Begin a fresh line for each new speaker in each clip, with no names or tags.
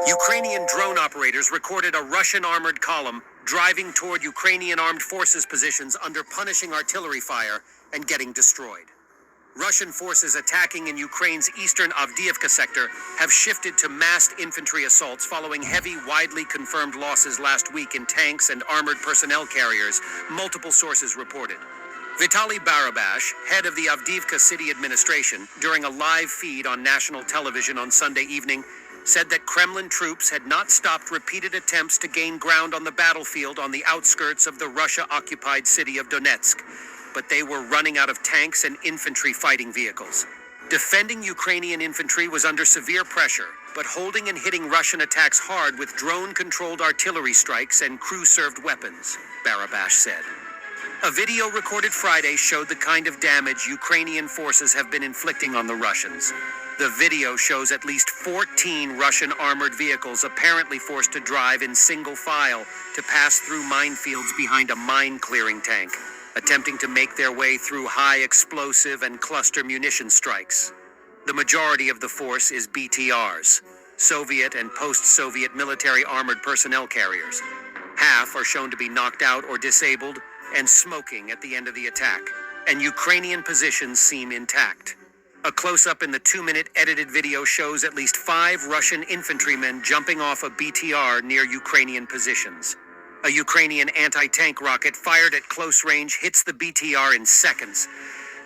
Ukrainian drone operators recorded a Russian armored column driving toward Ukrainian armed forces positions under punishing artillery fire and getting destroyed. Russian forces attacking in Ukraine's eastern Avdiivka sector have shifted to massed infantry assaults following heavy, widely confirmed losses last week in tanks and armored personnel carriers, multiple sources reported. Vitaly Barabash, head of the Avdiivka city administration, during a live feed on national television on Sunday evening, said that Kremlin troops had not stopped repeated attempts to gain ground on the battlefield on the outskirts of the Russia-occupied city of Donetsk, but they were running out of tanks and infantry fighting vehicles. Defending Ukrainian infantry was under severe pressure, but holding and hitting Russian attacks hard with drone-controlled artillery strikes and crew-served weapons, Barabash said. A video recorded Friday showed the kind of damage Ukrainian forces have been inflicting on the Russians. The video shows at least 14 Russian armored vehicles apparently forced to drive in single file to pass through minefields behind a mine-clearing tank, attempting to make their way through high explosive and cluster munition strikes. The majority of the force is BTRs, Soviet and post-Soviet military armored personnel carriers. Half are shown to be knocked out or disabled and smoking at the end of the attack, and Ukrainian positions seem intact. A close-up in the 2-minute edited video shows at least 5 Russian infantrymen jumping off a BTR near Ukrainian positions. A Ukrainian anti-tank rocket fired at close range hits the BTR in seconds.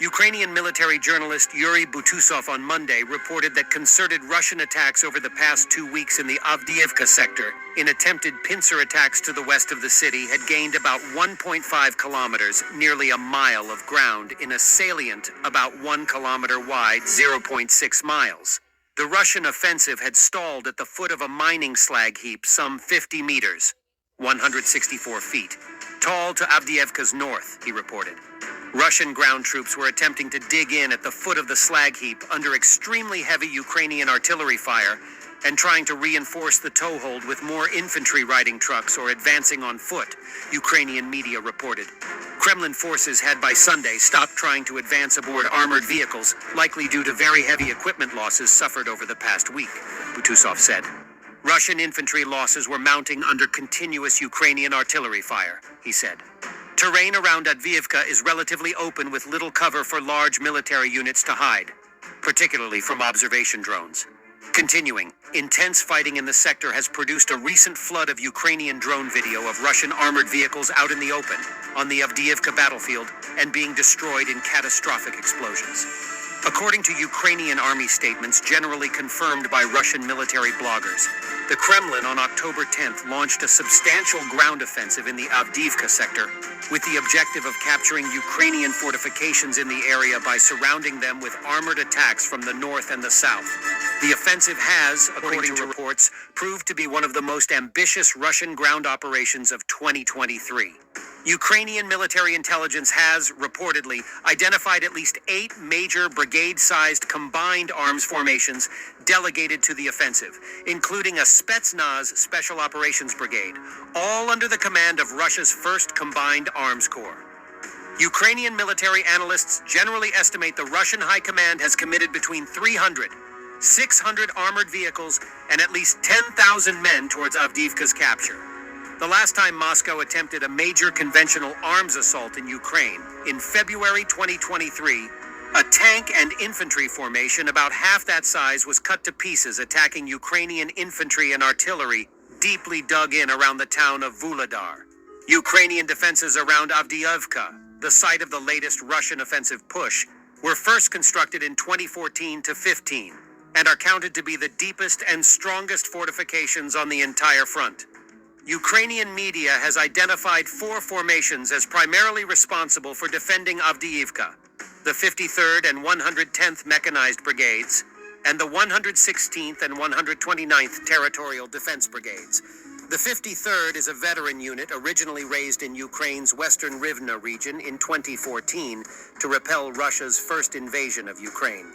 Ukrainian military journalist Yuri Butusov on Monday reported that concerted Russian attacks over the past 2 weeks in the Avdiivka sector, in attempted pincer attacks to the west of the city, had gained about 1.5 kilometers, nearly a mile of ground, in a salient about 1 kilometer wide, 0.6 miles. The Russian offensive had stalled at the foot of a mining slag heap some 50 meters, 164 feet, tall to Avdiivka's north, he reported. Russian ground troops were attempting to dig in at the foot of the slag heap under extremely heavy Ukrainian artillery fire and trying to reinforce the toehold with more infantry riding trucks or advancing on foot, Ukrainian media reported. Kremlin forces had by Sunday stopped trying to advance aboard armored vehicles, likely due to very heavy equipment losses suffered over the past week, Butusov said. Russian infantry losses were mounting under continuous Ukrainian artillery fire, he said. Terrain around Avdiivka is relatively open with little cover for large military units to hide, particularly from observation drones. Continuing, intense fighting in the sector has produced a recent flood of Ukrainian drone video of Russian armored vehicles out in the open, on the Avdiivka battlefield, and being destroyed in catastrophic explosions. According to Ukrainian army statements generally confirmed by Russian military bloggers, the Kremlin on October 10th launched a substantial ground offensive in the Avdiivka sector, with the objective of capturing Ukrainian fortifications in the area by surrounding them with armored attacks from the north and the south. The offensive has, according to reports, proved to be one of the most ambitious Russian ground operations of 2023. Ukrainian military intelligence has, reportedly, identified at least 8 major brigade-sized combined arms formations delegated to the offensive, including a Spetsnaz Special Operations Brigade, all under the command of Russia's 1st Combined Arms Corps. Ukrainian military analysts generally estimate the Russian High Command has committed between 300, 600 armored vehicles and at least 10,000 men towards Avdiivka's capture. The last time Moscow attempted a major conventional arms assault in Ukraine, in February 2023, a tank and infantry formation about half that size was cut to pieces, attacking Ukrainian infantry and artillery deeply dug in around the town of Vuhledar. Ukrainian defenses around Avdiivka, the site of the latest Russian offensive push, were first constructed in 2014 to 15 and are counted to be the deepest and strongest fortifications on the entire front. Ukrainian media has identified 4 formations as primarily responsible for defending Avdiivka: the 53rd and 110th Mechanized Brigades, and the 116th and 129th Territorial Defense Brigades. The 53rd is a veteran unit originally raised in Ukraine's western Rivne region in 2014 to repel Russia's first invasion of Ukraine.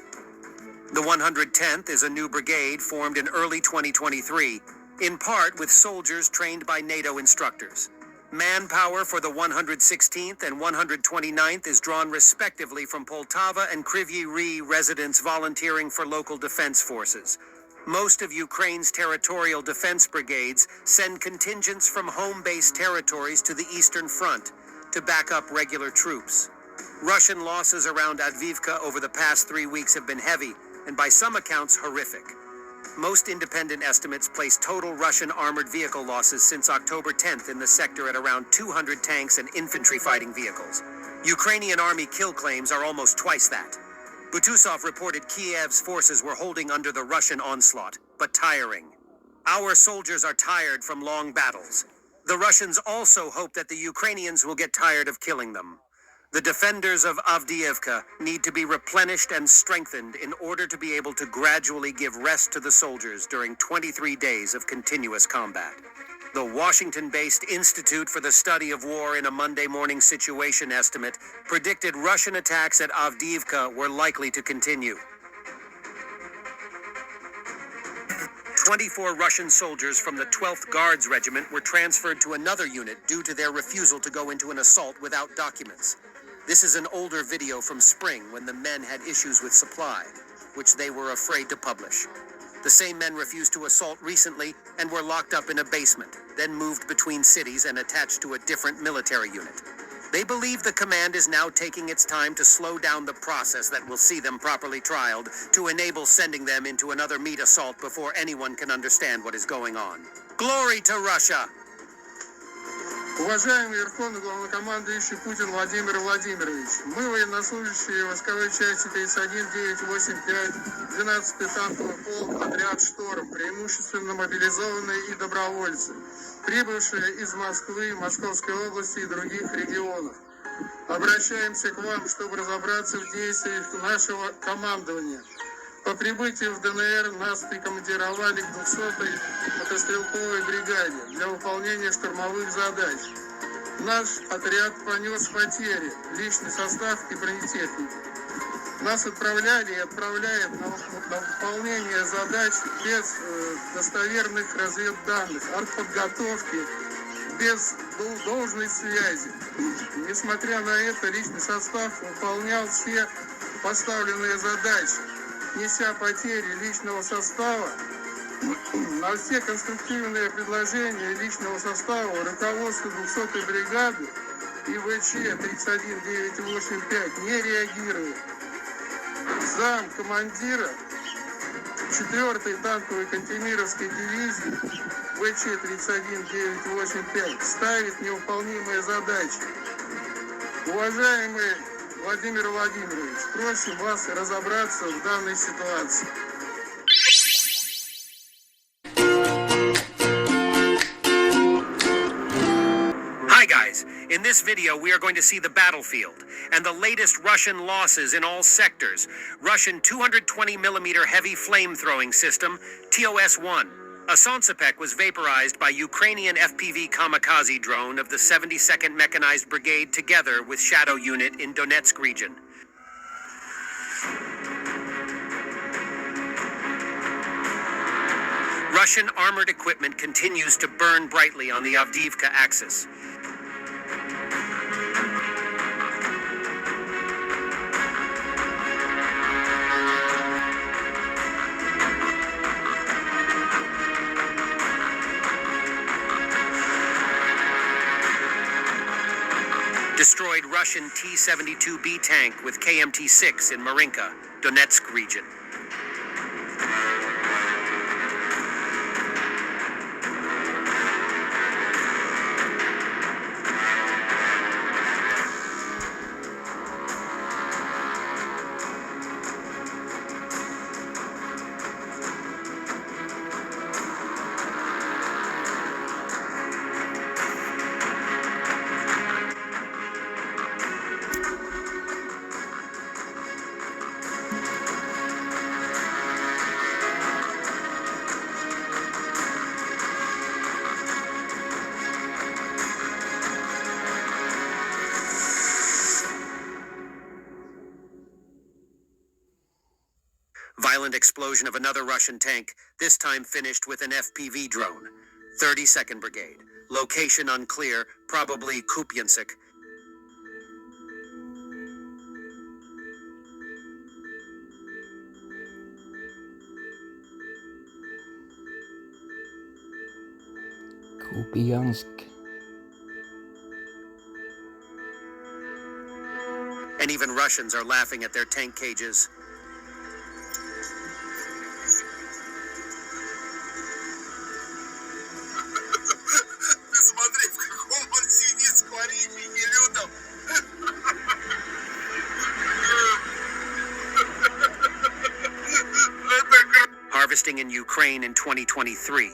The 110th is a new brigade formed in early 2023, in part with soldiers trained by NATO instructors. Manpower for the 116th and 129th is drawn respectively from Poltava and Kryvyi Rih residents volunteering for local defense forces. Most of Ukraine's territorial defense brigades send contingents from home-based territories to the Eastern Front to back up regular troops. Russian losses around Avdiivka over the past 3 weeks have been heavy, and by some accounts, horrific. Most independent estimates place total Russian armored vehicle losses since October 10th in the sector at around 200 tanks and infantry fighting vehicles. Ukrainian army kill claims are almost twice that. Butusov reported Kiev's forces were holding under the Russian onslaught, but tiring. Our soldiers are tired from long battles. The Russians also hope that the Ukrainians will get tired of killing them. The defenders of Avdiivka need to be replenished and strengthened in order to be able to gradually give rest to the soldiers during 23 days of continuous combat. The Washington-based Institute for the Study of War in a Monday morning situation estimate predicted Russian attacks at Avdiivka were likely to continue. 24 Russian soldiers from the 12th Guards Regiment were transferred to another unit due to their refusal to go into an assault without documents. This is an older video from spring when the men had issues with supply, which they were afraid to publish. The same men refused to assault recently and were locked up in a basement, then moved between cities and attached to a different military unit. They believe the command is now taking its time to slow down the process that will see them properly trialed to enable sending them into another meat assault before anyone can understand what is going on. Glory to Russia!
Уважаемый Верховный Главнокомандующий Путин Владимир Владимирович, мы, военнослужащие войсковой части 31985, 12-й танковый полк, отряд «Шторм», преимущественно мобилизованные и добровольцы, прибывшие из Москвы, Московской области и других регионов. Обращаемся к вам, чтобы разобраться в действиях нашего командования. По прибытию в ДНР нас прикомандировали к 200-й мотострелковой бригаде для выполнения штурмовых задач. Наш отряд понес потери, личный состав и бронетехнику. Нас отправляли и отправляют на выполнение задач без достоверных разведданных, артподготовки, без должной связи. Несмотря на это, личный состав выполнял все поставленные задачи, неся потери личного состава. На все конструктивные предложения личного состава руководство 200-й бригады и ВЧ 31985 не реагирует. Зам командира 4-й танковой Кантемировской дивизии ВЧ 31985 ставит невыполнимые задачи. Уважаемый Владимир Владимирович, просим вас разобраться в данной ситуации.
Hi guys, in this video we are going to see the battlefield and the latest Russian losses in all sectors. Russian 220mm heavy flame-throwing system, TOS-1. A Sonsipek was vaporized by Ukrainian FPV kamikaze drone of the 72nd Mechanized Brigade together with Shadow Unit in Donetsk region. Russian armored equipment continues to burn brightly on the Avdiivka axis. Destroyed Russian T-72B tank with KMT-6 in Marinka, Donetsk region. Violent explosion of another Russian tank, this time finished with an FPV drone. 32nd Brigade. Location unclear, probably Kupiansk.
Kupiansk.
And even Russians are laughing at their tank cages.
Смотри, в каком он сидит скворечник и лютом.
Harvesting in Ukraine in 2023.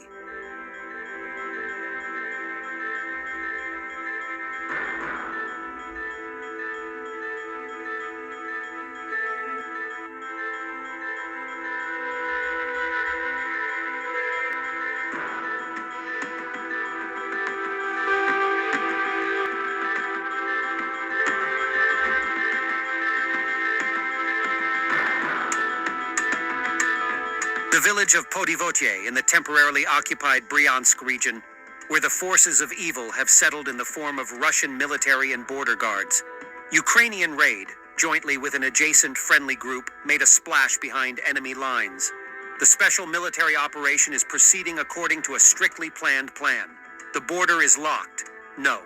The village of Podivotie in the temporarily occupied Bryansk region, where the forces of evil have settled in the form of Russian military and border guards. Ukrainian raid, jointly with an adjacent friendly group, made a splash behind enemy lines. The special military operation is proceeding according to a strictly planned plan. The border is locked. No.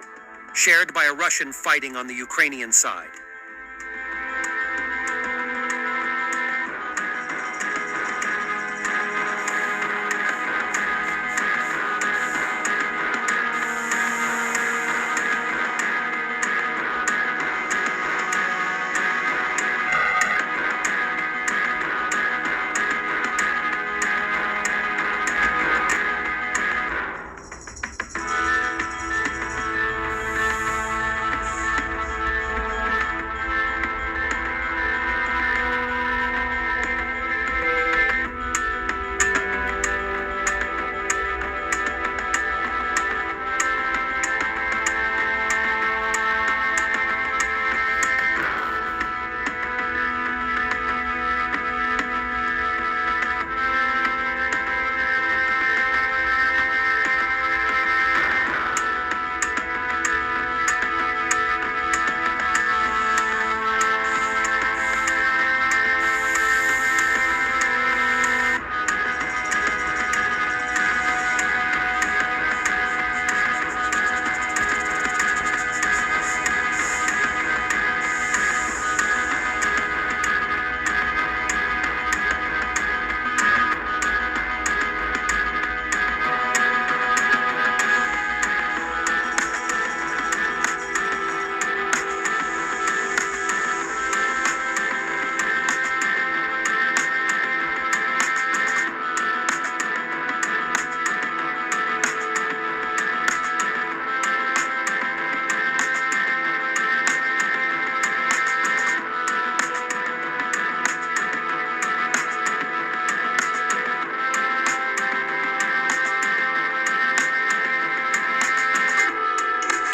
Shared by a Russian fighting on the Ukrainian side.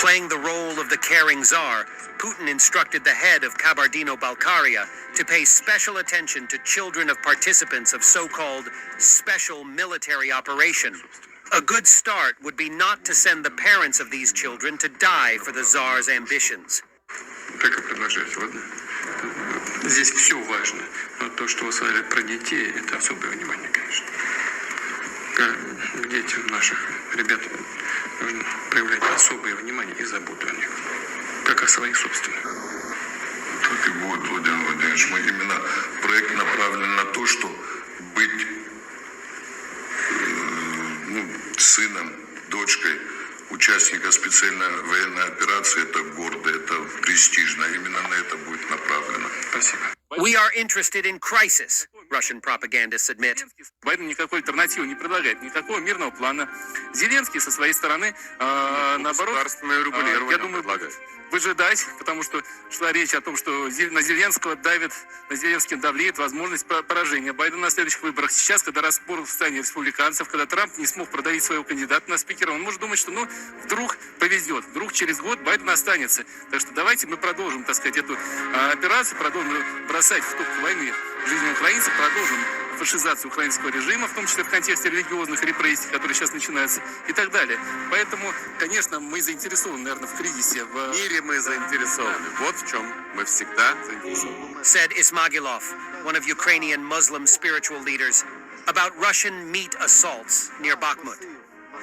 Playing the role of the caring czar, Putin instructed the head of Kabardino-Balkaria to pay special attention to children of participants of so-called special military operation. A good start would be not to send the parents of these children to die for the czar's ambitions.
Так и продолжать, ладно? Здесь все важно, но то, что вы сказали про детей, это особое внимание, конечно. К детям наших ребят нужно проявлять особое внимание и заботу о них, как о своих собственных.
Так и будет, Владимир Владимирович. Мы именно проект направлен на то, что быть сыном, дочкой участника специальной военной операции, это гордо, это престижно. Именно на это будет направлено.
Спасибо.
We are interested in crisis, Russian propagandists admit.
Байден никакой альтернативы не предлагает, никакого мирного плана. Зеленский со своей стороны, наоборот, я думаю, будет выжидать, потому что шла речь о том, что на Зеленского давит, на Зеленским давлеет возможность поражения Байдена на следующих выборах. Сейчас, когда распор в стане республиканцев, когда Трамп не смог продавить своего кандидата на спикера, он может думать, что вдруг повезет, вдруг через год Байден останется. Так что давайте мы продолжим, так сказать, эту операцию, продолжим бросать в топку войны жизнь украинцев, продолжим фашизацию украинского режима, в том числе в контексте религиозных репрессий, которые сейчас начинаются, и так далее. Поэтому, конечно, мы заинтересованы, наверное, в кризисе. В мире мы заинтересованы. Вот в чем мы всегда заинтересованы.
Said Ismagilov, one of Ukrainian Muslim spiritual leaders, about Russian meat assaults near Bakhmut.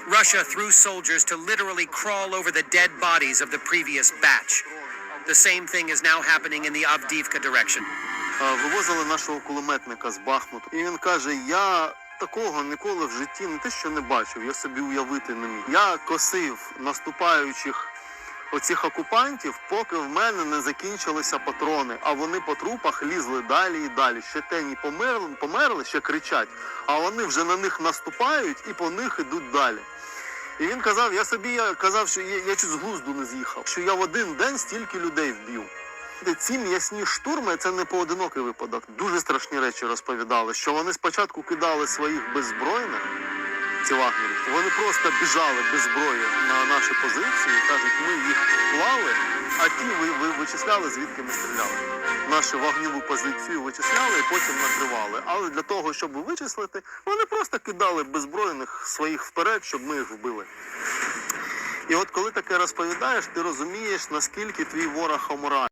Russia threw soldiers to literally crawl over the dead bodies of the previous batch. The same thing is now happening in the Avdiivka direction.
Вивозили нашого кулеметника з Бахмуту. І він каже, я такого ніколи в житті не те, що не бачив, я собі уявити не міг. Я косив наступаючих оцих окупантів, поки в мене не закінчилися патрони, а вони по трупах лізли далі і далі. Ще тені померли, ще кричать, а вони вже на них наступають і по них ідуть далі. І він казав, я казав, що я чуть з глузду не з'їхав, що я в один день стільки людей вбив. Ці м'ясні штурми – це не поодинокий випадок. Дуже страшні речі розповідали, що вони спочатку кидали своїх беззбройних, ці вагнерівці, вони просто біжали без зброї на наші позиції, кажуть, ми їх клали, а ті вичисляли, звідки ми стріляли. Нашу вогневу позицію вичисляли і потім накривали. Але для того, щоб вичислити, вони просто кидали беззбройних своїх вперед, щоб ми їх вбили. І от коли таке розповідаєш, ти розумієш, наскільки твій ворог аморальний.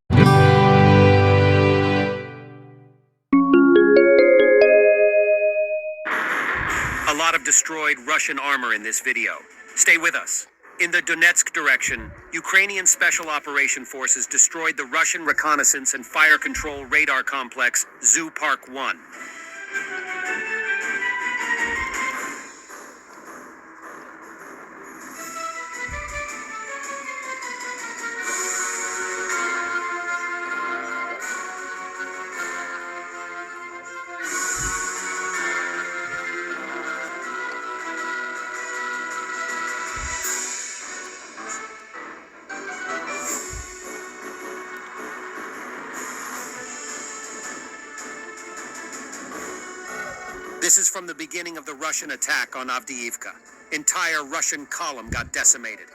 A lot of destroyed Russian armor in this video. Stay with us. In the Donetsk direction, Ukrainian Special Operation Forces destroyed the Russian reconnaissance and fire control radar complex Zoo Park 1. This is from the beginning of the Russian attack on Avdiivka. Entire Russian column got decimated.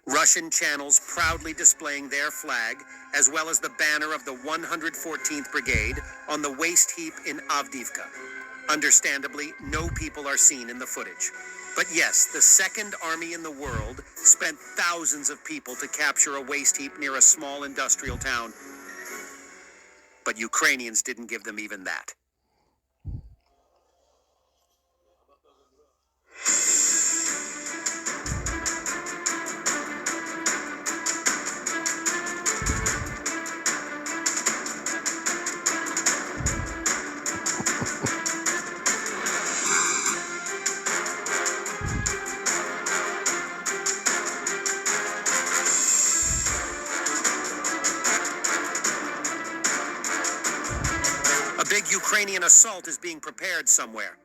Russian channels proudly displaying their flag, as well as the banner of the 114th Brigade on the waste heap in Avdiivka. Understandably, no people are seen in the footage. But yes, the second army in the world spent thousands of people to capture a waste heap near a small industrial town. But Ukrainians didn't give them even that. A big Ukrainian assault is being prepared somewhere.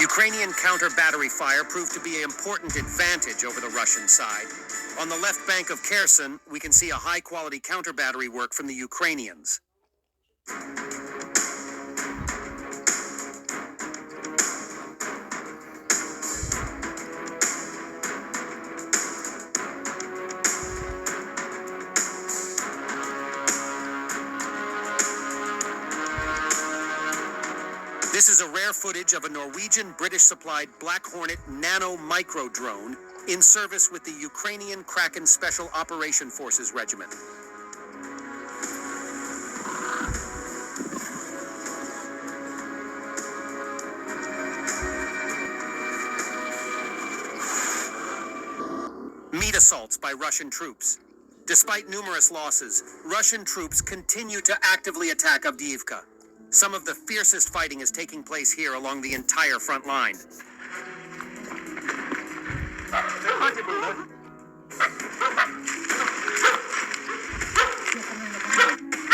Ukrainian counter-battery fire proved to be an important advantage over the Russian side. On the left bank of Kherson, we can see a high-quality counter-battery work from the Ukrainians. This is a rare footage of a Norwegian British-supplied Black Hornet nano micro drone in service with the Ukrainian Kraken Special Operation Forces Regiment. Meat assaults by Russian troops. Despite numerous losses, Russian troops continue to actively attack Avdiivka. Some of the fiercest fighting is taking place here along the entire front line.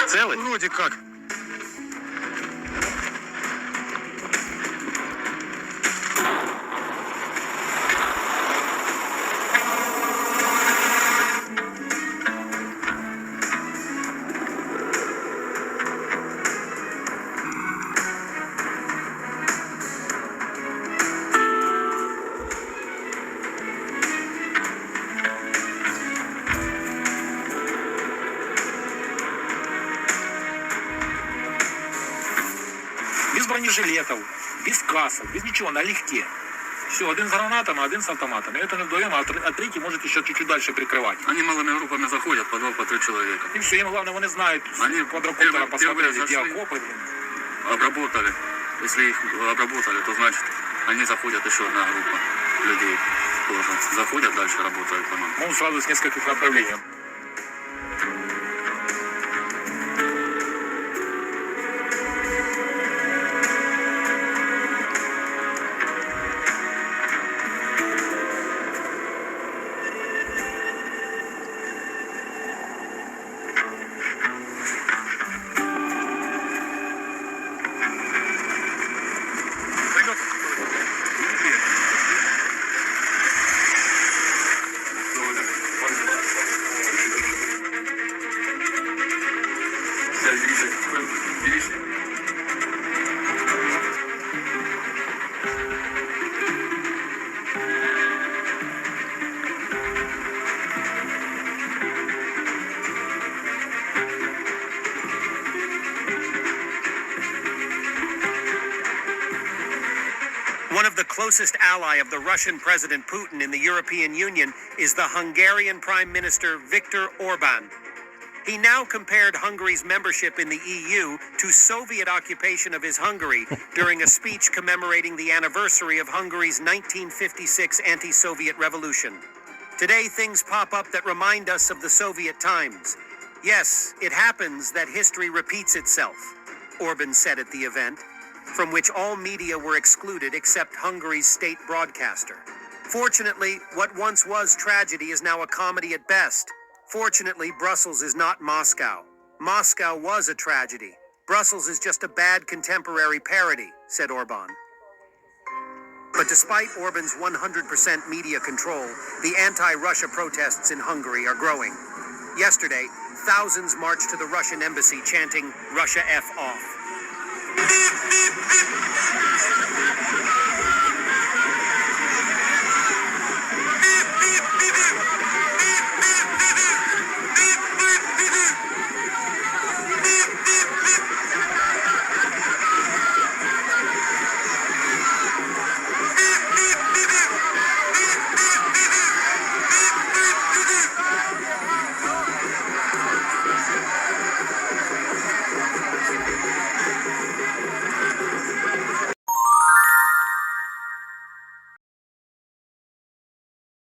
Целый? Вроде как.
Без бронежилетов, без касок, без ничего, налегке. Все, один с гранатами, один с автоматами. Это не вдвоем, а третий может еще чуть-чуть дальше прикрывать.
Они малыми группами заходят, по 2-3 человека.
И все, им главное, они знают,
Они
квадрокоптера посмотрели, где
зашли,
окопы.
обработали. Если их обработали, то значит они заходят, еще одна группа людей тоже. Заходят дальше, работают по нам.
Ну, сразу с нескольких направлений.
One of the closest ally of the Russian President Putin in the European Union is the Hungarian Prime Minister Viktor Orban. He now compared Hungary's membership in the EU to Soviet occupation of his Hungary during a speech commemorating the anniversary of Hungary's 1956 anti-Soviet revolution. Today, things pop up that remind us of the Soviet times. Yes, it happens that history repeats itself, Orban said at the event, from which all media were excluded except Hungary's state broadcaster. Fortunately, what once was tragedy is now a comedy at best. Fortunately, Brussels is not Moscow. Moscow was a tragedy. Brussels is just a bad contemporary parody, said Orban. But despite Orban's 100% media control, the anti-Russia protests in Hungary are growing. Yesterday, thousands marched to the Russian embassy chanting, "Russia F off."